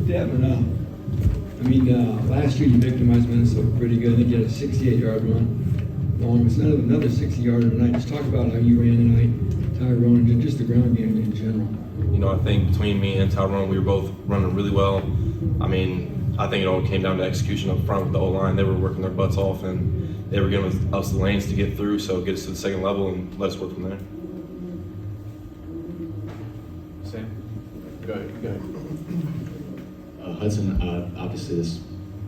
Devin, last year you victimized Minnesota pretty good. I think you had a 68-yard run. Long. It's another 60-yarder tonight. Just talk about how you ran tonight, Tyrone, and just the ground game in general. You know, I think between me and Tyrone, we were both running really well. I think it all came down to execution up front with the O-line. They were working their butts off, and they were giving us the lanes to get through, so get us to the second level and let us work from there. Sam? Go ahead. Hudson, obviously this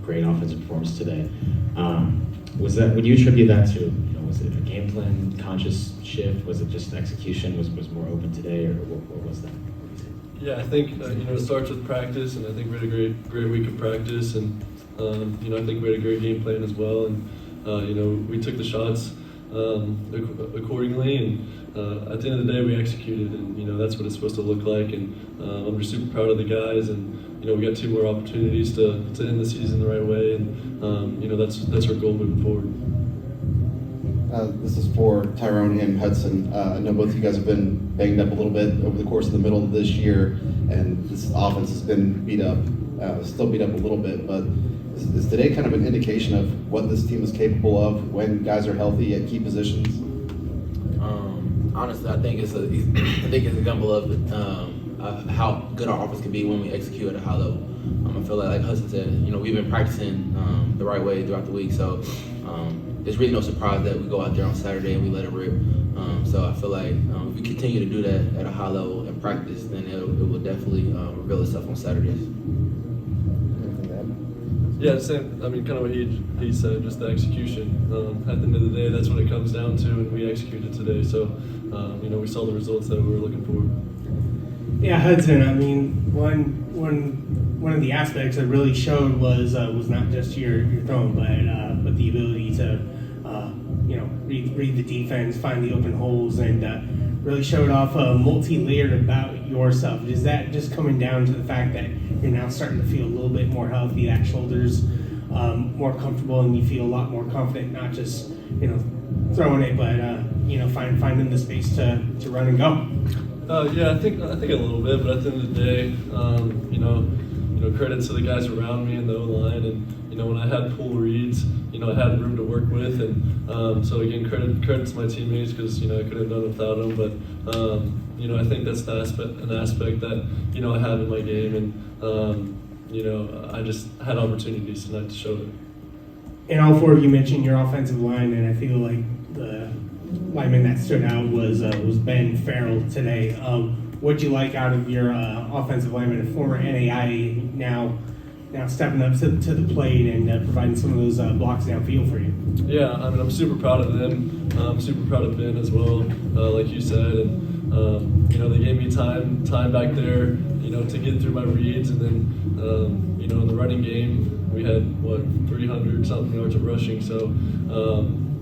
great offensive performance today. Would you attribute that to, was it a game plan, conscious shift? Was it just execution was more open today, or what was that? Yeah, I think it starts with practice, and I think we had a great week of practice, and I think we had a great game plan as well, and we took the shots accordingly, and at the end of the day we executed, and that's what it's supposed to look like, and I'm just super proud of the guys, and we got 2 more opportunities to end the season the right way, and that's our goal moving forward. This is for Tyrone and Hudson. I know both of you guys have been banged up a little bit over the course of the middle of this year, and this offense has been beat up, still beat up a little bit, but is today kind of an indication of what this team is capable of when guys are healthy at key positions? Honestly, I think it's an example of how good our offense can be when we execute at a high level. I feel like Hudson said, we've been practicing the right way throughout the week, so there's really no surprise that we go out there on Saturday and we let it rip. So I feel like if we continue to do that at a high level in practice, then it will definitely reveal itself on Saturdays. Yeah, same. Kind of what he said, just the execution. At the end of the day, that's what it comes down to, and we executed today. So, we saw the results that we were looking for. Yeah, Hudson. One of the aspects that really showed was not just your throwing, but the ability to read the defense, find the open holes, and really showed off multi-layered about yourself. Is that just coming down to the fact that you're now starting to feel a little bit more healthy, that shoulder's more comfortable, and you feel a lot more confident, not just throwing it, but finding the space to run and go? Yeah, I think a little bit, but at the end of the day, credit to the guys around me and the O-line, and when I had pull reads, I had room to work with, and so again, credit to my teammates, because I could have done it without them, but I think that's an aspect that I have in my game, and I just had opportunities tonight to show it. And all 4 of you mentioned your offensive line, and I feel like the lineman that stood out was Ben Farrell today. What'd you like out of your offensive lineman, a former NAI, now stepping up to the plate and providing some of those blocks downfield for you? Yeah, I'm super proud of them. I'm super proud of Ben as well, like you said, and they gave me time back there, to get through my reads, and then in the running game we had 300 something yards of rushing, so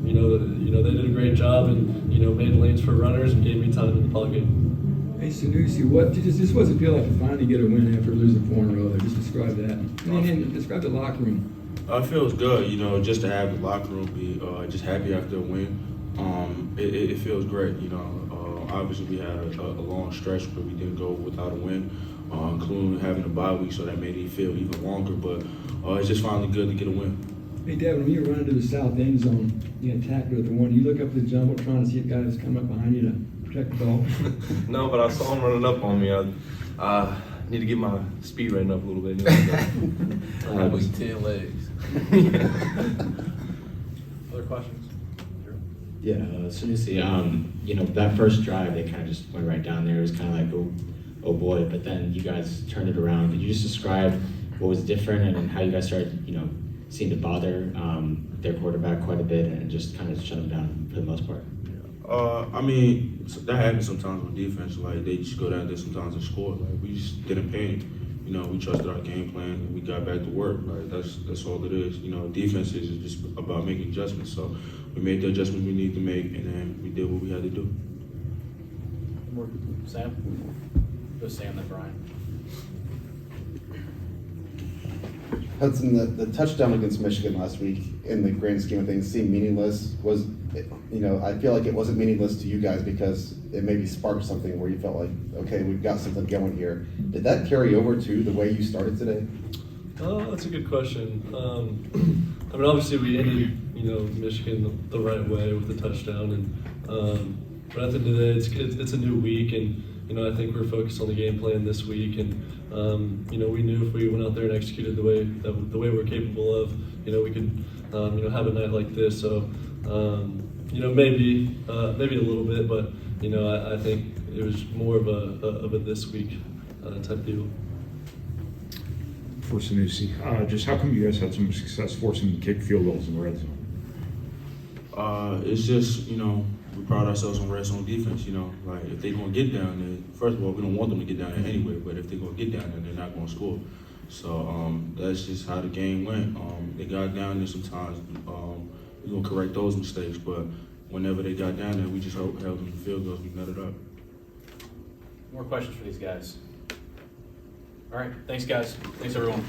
they did a great job, and made lanes for runners and gave me time in the pocket. Hey, Sanoussi, what's it feel like to finally get a win after losing 4 in a row there? Just describe that. And describe the locker room. It feels good, just to have the locker room be just happy after a win. It feels great, Obviously, we had a long stretch where we didn't go without a win, including having a bye week, so that made it feel even longer. But it's just finally good to get a win. Hey, Devin, when you were running to the south end zone, you had tackled at the 1. You look up the jumbo trying to see if guys come up behind you to protect the ball. No, but I saw him running up on me. I need to get my speed rating up a little bit. With 10 legs. Other questions? Yeah, Sanoussi, that first drive, they kind of just went right down there. It was kind of like, oh boy, but then you guys turned it around. Could you just describe what was different and how you guys started, seemed to bother their quarterback quite a bit and just kind of shut them down for the most part? That happens sometimes on defense. Like, they just go down there sometimes and score. Like, we just didn't panic. We trusted our game plan and we got back to work. Like, that's all it is. Defense is just about making adjustments. So we made the adjustments we need to make, and then we did what we had to do. Sam? Go Sam, then Brian. Hudson, the touchdown against Michigan last week, in the grand scheme of things, seemed meaningless. I feel like it wasn't meaningless to you guys because it maybe sparked something where you felt like, okay, we've got something going here. Did that carry over to the way you started today? That's a good question. I mean, obviously we ended, Michigan the right way with the touchdown, and but at the end of the day, it's a new week, and I think we're focused on the game plan this week, and we knew if we went out there and executed the way we're capable of, we could have a night like this. So maybe a little bit, but I think it was more of a this week type deal. For Sanoussi, just how come you guys had so much success forcing kick field goals in the red zone? It's just, we pride ourselves on red zone defense, like if they're going to get down there, first of all, we don't want them to get down there anyway, but if they're going to get down there, they're not going to score. So that's just how the game went. They got down there sometimes, we're going to correct those mistakes, but whenever they got down there, we just held them to field goals, we nutted up. More questions for these guys? All right, thanks guys. Thanks everyone.